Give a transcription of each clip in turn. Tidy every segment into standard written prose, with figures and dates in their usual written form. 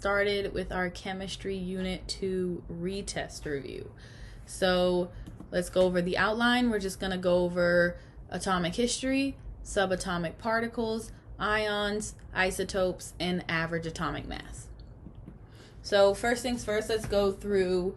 Started with our chemistry unit 2 retest review. So let's go over the outline. We're just going to go over atomic history, subatomic particles, ions, isotopes, and average atomic mass. So first things first, let's go through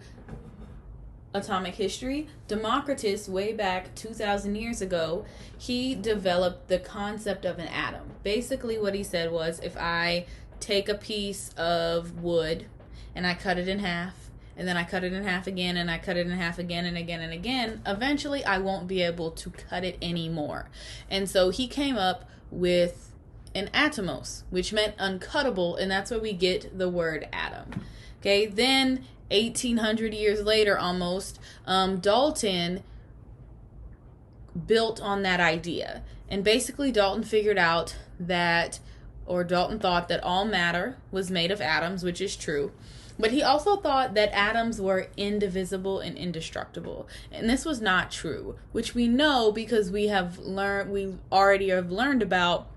atomic history. Democritus, way back 2,000 years ago, he developed the concept of an atom. Basically what he said was, if I take a piece of wood and I cut it in half, and then I cut it in half again, and I cut it in half again and again and again, eventually I won't be able to cut it anymore. And so he came up with an atomos, which meant uncuttable, and that's where we get the word atom. Okay, then 1800 years later almost, Dalton built on that idea. And basically Dalton figured out that, or Dalton thought that all matter was made of atoms, which is true. But he also thought that atoms were indivisible and indestructible. And this was not true, which we know because we already have learned about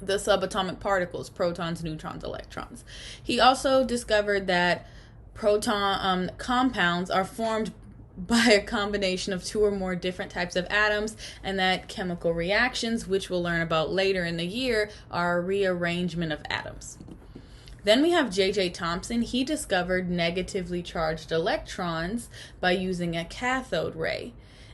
the subatomic particles, protons, neutrons, electrons. He also discovered that compounds are formed by a combination of two or more different types of atoms, and that chemical reactions, which we'll learn about later in the year, are a rearrangement of atoms. Then we have J.J. Thomson. He discovered negatively charged electrons by using a cathode ray.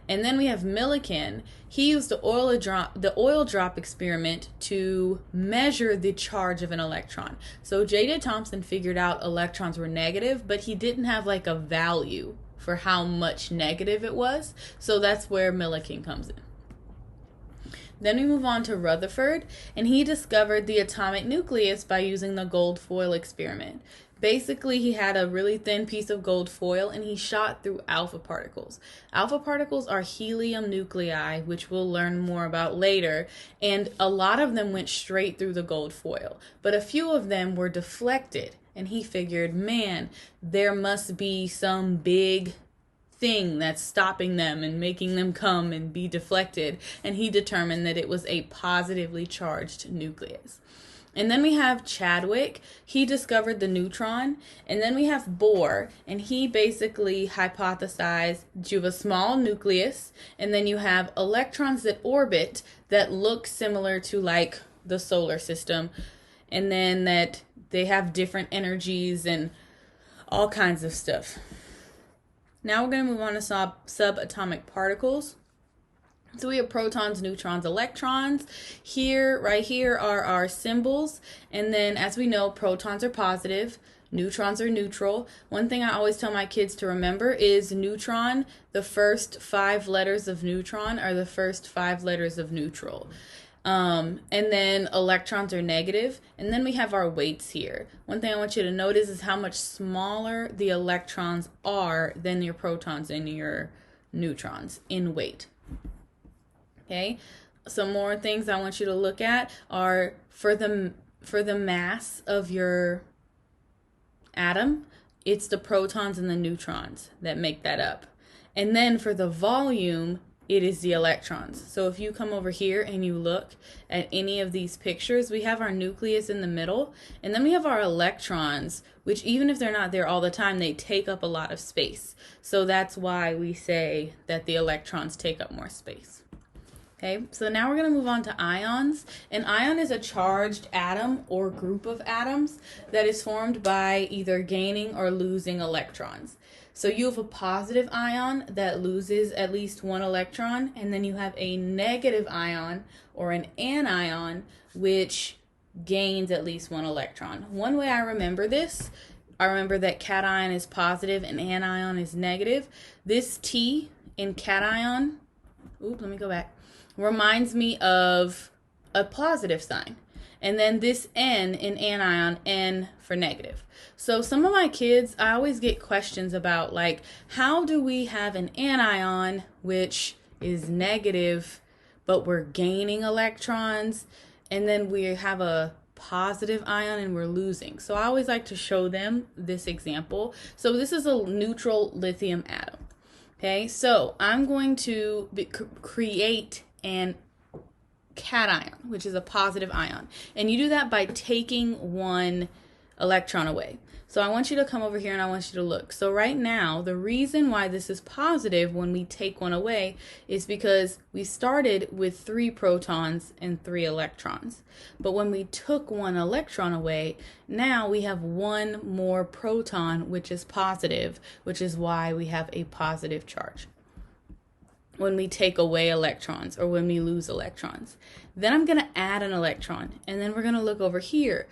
And then we have Millikan. He used the oil drop experiment to measure the charge of an electron. So J.J. Thomson figured out electrons were negative, but he didn't have like a value for how much negative it was. So that's where Millikan comes in. Then we move on to Rutherford, and he discovered the atomic nucleus by using the gold foil experiment. Basically, he had a really thin piece of gold foil and he shot through alpha particles. Alpha particles are helium nuclei, which we'll learn more about later, and a lot of them went straight through the gold foil, but a few of them were deflected, and he figured, man, there must be some big thing that's stopping them and making them come and be deflected, and he determined that it was a positively charged nucleus. And then we have Chadwick. He discovered the neutron. And then we have Bohr, and he basically hypothesized that you have a small nucleus, and then you have electrons that orbit that look similar to like the solar system, and then that they have different energies and all kinds of stuff. Now we're going to move on to subatomic particles. So we have protons, neutrons, electrons. Right here are our symbols. And then as we know, protons are positive, neutrons are neutral. One thing I always tell my kids to remember is neutron, the first 5 letters of neutron are the first 5 letters of neutral. And then electrons are negative. And then we have our weights here. One thing I want you to notice is how much smaller the electrons are than your protons and your neutrons in weight. Okay, some more things I want you to look at are for the mass of your atom, it's the protons and the neutrons that make that up. And then for the volume, it is the electrons. So if you come over here and you look at any of these pictures, we have our nucleus in the middle, and then we have our electrons, which even if they're not there all the time, they take up a lot of space. So that's why we say that the electrons take up more space. Okay, so now we're going to move on to ions. An ion is a charged atom or group of atoms that is formed by either gaining or losing electrons. So you have a positive ion that loses at least 1 electron, and then you have a negative ion or an anion which gains at least 1 electron. One way I remember this, I remember that cation is positive and anion is negative. This T in cation, reminds me of a positive sign. And then this N in anion, N for negative. So some of my kids, I always get questions about like, how do we have an anion which is negative, but we're gaining electrons, and then we have a positive ion and we're losing. So I always like to show them this example. So this is a neutral lithium atom. Okay, so I'm going to create an cation, which is a positive ion. And you do that by taking 1 electron away. So I want you to come over here and I want you to look. So right now, the reason why this is positive when we take one away is because we started with 3 protons and 3 electrons. But when we took 1 electron away, now we have 1 more proton, which is positive, which is why we have a positive charge when we take away electrons or when we lose electrons. Then I'm going to add an electron, and then we're going to look over here.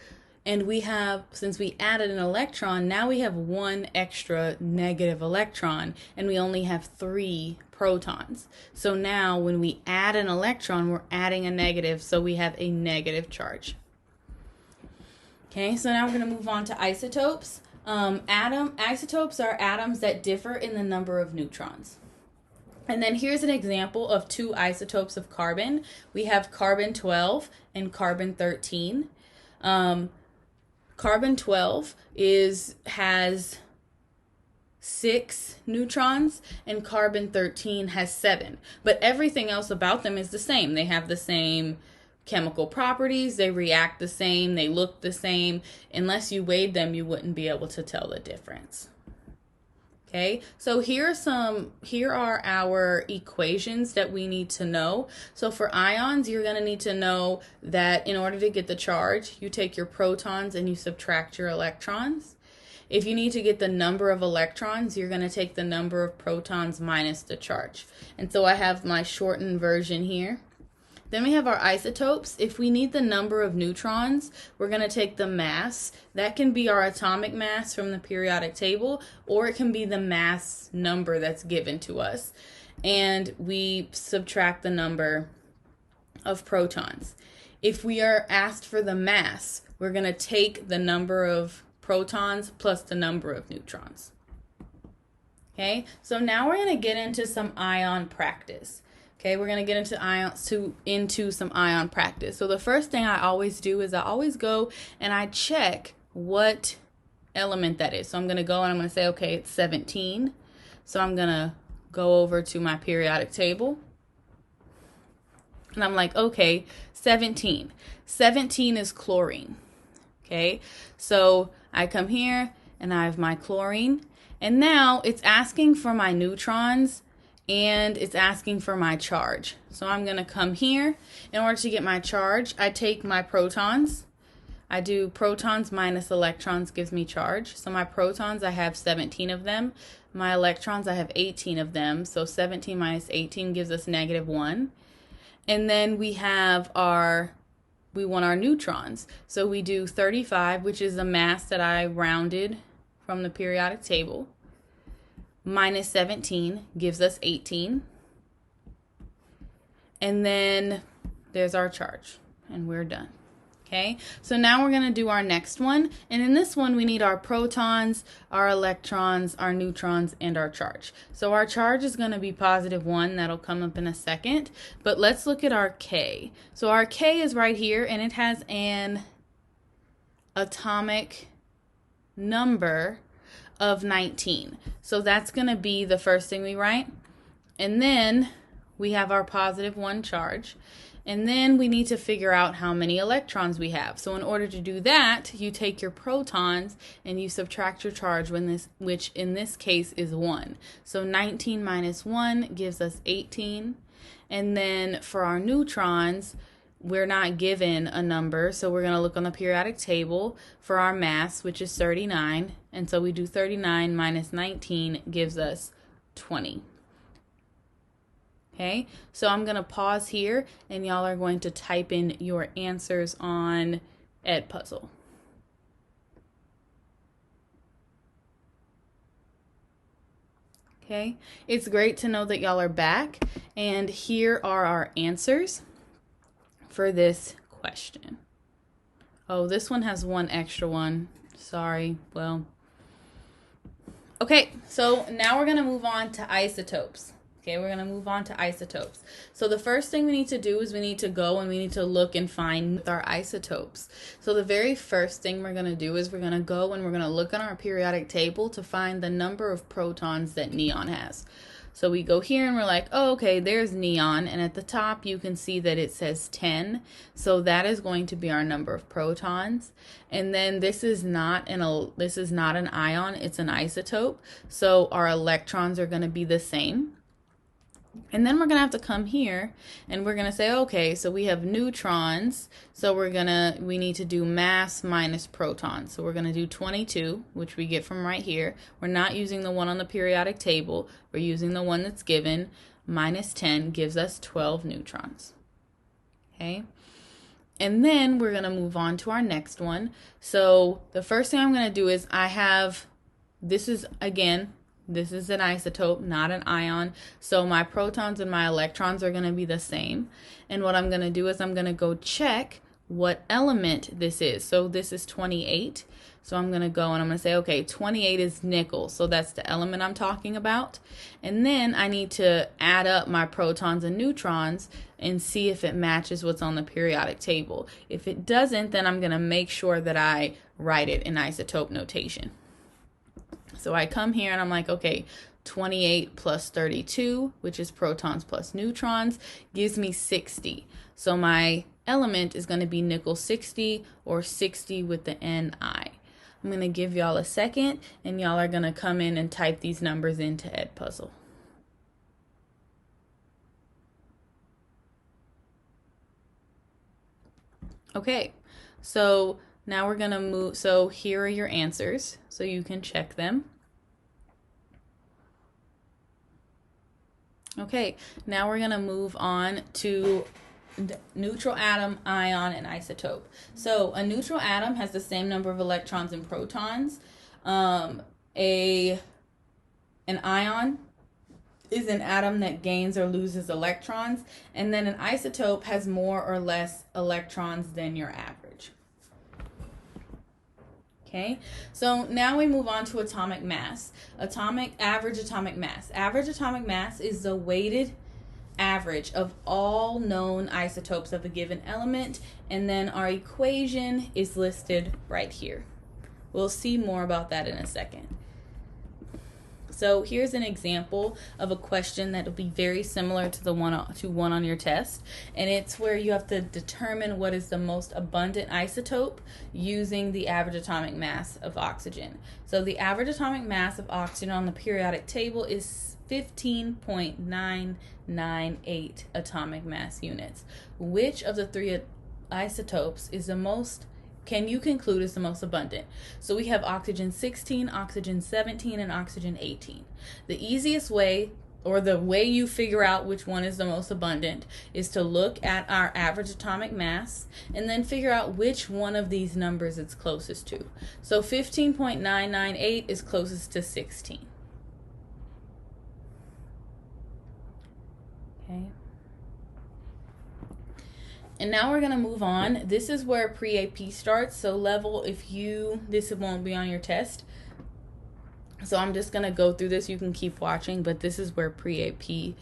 And we have, since we added an electron, now we have 1 extra negative electron, and we only have 3 protons. So now when we add an electron, we're adding a negative, so we have a negative charge. Okay, so now we're going to move on to isotopes. Isotopes are atoms that differ in the number of neutrons. And then here's an example of 2 isotopes of carbon. We have carbon-12 and carbon-13. Carbon-12 has 6 neutrons and carbon-13 has 7. But everything else about them is the same. They have the same chemical properties, they react the same, they look the same. Unless you weighed them, you wouldn't be able to tell the difference. Okay, so here are our equations that we need to know. So for ions, you're going to need to know that in order to get the charge, you take your protons and you subtract your electrons. If you need to get the number of electrons, you're going to take the number of protons minus the charge. And so I have my shortened version here. Then we have our isotopes. If we need the number of neutrons, we're going to take the mass. That can be our atomic mass from the periodic table, or it can be the mass number that's given to us. And we subtract the number of protons. If we are asked for the mass, we're going to take the number of protons plus the number of neutrons. Okay, so now we're going to get into some ion practice. Okay, we're going to get into some ion practice. So the first thing I always do is I always go and I check what element that is. So I'm going to go and I'm going to say, okay, it's 17. So I'm going to go over to my periodic table. And I'm like, okay, 17. 17 is chlorine. Okay, so I come here and I have my chlorine. And now it's asking for my neutrons and it's asking for my charge. So I'm going to come here. In order to get my charge, I take my protons. I do protons minus electrons gives me charge. So my protons, I have 17 of them. My electrons, I have 18 of them. So 17 minus 18 gives us -1. And then we want our neutrons. So we do 35, which is the mass that I rounded from the periodic table. Minus 17 gives us 18. And then there's our charge. And we're done. Okay, so now we're going to do our next one. And in this one, we need our protons, our electrons, our neutrons, and our charge. So our charge is going to be +1. That'll come up in a second. But let's look at our K. So our K is right here, and it has an atomic number of 19. So that's going to be the first thing we write. And then we have our +1 charge. And then we need to figure out how many electrons we have. So in order to do that, you take your protons and you subtract your charge, which in this case is 1. So 19 minus 1 gives us 18. And then for our neutrons, we're not given a number, so we're going to look on the periodic table for our mass, which is 39. And so we do 39 minus 19 gives us 20. Okay, so I'm going to pause here, and y'all are going to type in your answers on Edpuzzle. Okay, it's great to know that y'all are back, and here are our answers for this question. Oh, this one has one extra one. Sorry. Well, okay, so now we're going to move on to isotopes. Okay, we're going to move on to isotopes. So the first thing we need to do is we need to go and we need to look and find our isotopes. So the very first thing we're going to do is we're going to go and we're going to look on our periodic table to find the number of protons that neon has. So we go here and we're like, oh, okay, there's neon. And at the top, you can see that it says 10. So that is going to be our number of protons. And then this is not an ion, it's an isotope. So our electrons are going to be the same. And then we're going to have to come here and we're going to say, okay, so we have neutrons. So we need to do mass minus protons. So we're going to do 22, which we get from right here. We're not using the one on the periodic table. We're using the one that's given. Minus 10 gives us 12 neutrons. Okay. And then we're going to move on to our next one. So the first thing I'm going to do is this is an isotope, not an ion. So my protons and my electrons are going to be the same. And what I'm going to do is I'm going to go check what element this is. So this is 28. So I'm going to go and I'm going to say, okay, 28 is nickel. So that's the element I'm talking about. And then I need to add up my protons and neutrons and see if it matches what's on the periodic table. If it doesn't, then I'm going to make sure that I write it in isotope notation. So I come here and I'm like, okay, 28 plus 32, which is protons plus neutrons, gives me 60. So my element is going to be nickel 60 or 60 with the Ni. I'm going to give y'all a second and y'all are going to come in and type these numbers into Edpuzzle. Okay, so now we're going to move, so here are your answers, so you can check them. Okay, now we're going to move on to neutral atom, ion, and isotope. So a neutral atom has the same number of electrons and protons. An ion is an atom that gains or loses electrons, and then an isotope has more or less electrons than your average. Okay, so now we move on to atomic mass. Average atomic mass. Average atomic mass is the weighted average of all known isotopes of a given element, and then our equation is listed right here. We'll see more about that in a second. So here's an example of a question that will be very similar to the one on your test, and it's where you have to determine what is the most abundant isotope using the average atomic mass of oxygen. So the average atomic mass of oxygen on the periodic table is 15.998 atomic mass units. Which of the three isotopes is the most can you conclude is the most abundant? So we have oxygen 16, oxygen 17, and oxygen 18. The easiest way, or the way you figure out which one is the most abundant, is to look at our average atomic mass and then figure out which one of these numbers it's closest to. So 15.998 is closest to 16. Okay. And now we're going to move on. This is where pre-AP starts. So level, this won't be on your test. So I'm just going to go through this. You can keep watching, but this is where pre-AP,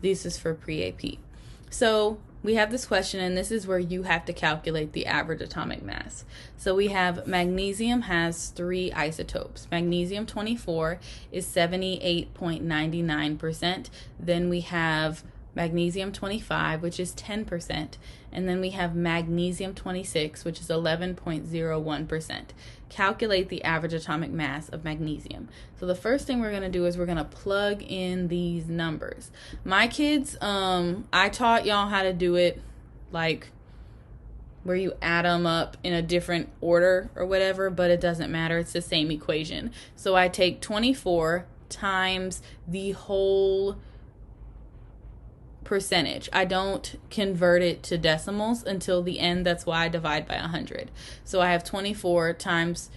this is for pre-AP. So we have this question, and this is where you have to calculate the average atomic mass. So we have magnesium has 3 isotopes. Magnesium 24 is 78.99%. Then we have magnesium 25, which is 10%, and then we have magnesium 26, which is 11.01%. Calculate the average atomic mass of magnesium. So the first thing we're going to do is we're going to plug in these numbers. My kids, I taught y'all how to do it like where you add them up in a different order or whatever, but it doesn't matter. It's the same equation. So I take 24 times the whole percentage. I don't convert it to decimals until the end. That's why I divide by 100. So I have 24 times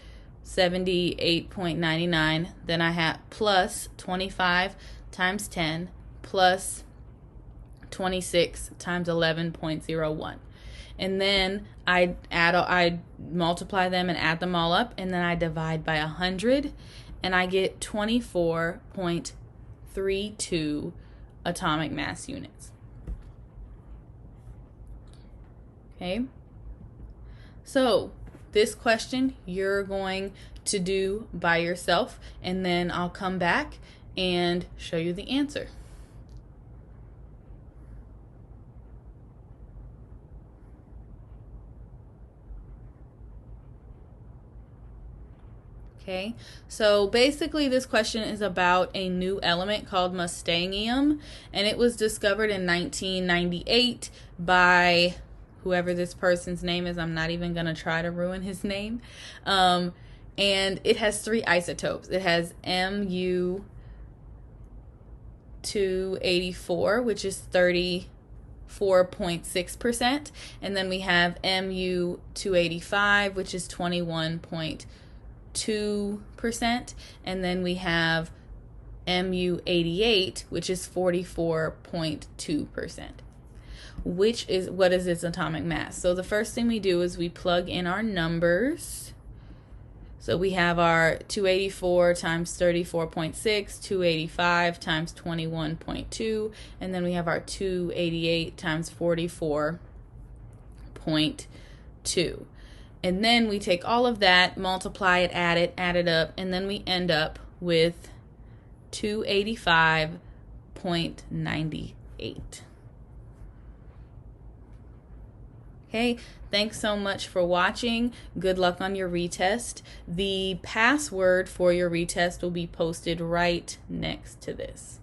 78.99. Then I have plus 25 times 10 plus 26 times 11.01. And then I multiply them and add them all up, and then I divide by 100, and I get 24.32 atomic mass units. Okay, so this question you're going to do by yourself, and then I'll come back and show you the answer. Okay, so basically this question is about a new element called mustangium, and it was discovered in 1998 by whoever this person's name is. I'm not even going to try to ruin his name. And it has 3 isotopes. It has Mu-284, which is 34.6%, and then we have Mu-285, which is 21.2%, and then we have Mu-88, which is 44.2%. What is its atomic mass? So the first thing we do is we plug in our numbers. So we have our 284 times 34.6, 285 times 21.2, and then we have our 288 times 44.2. And then we take all of that, multiply it, add it up, and then we end up with 285.98. Okay, thanks so much for watching. Good luck on your retest. The password for your retest will be posted right next to this.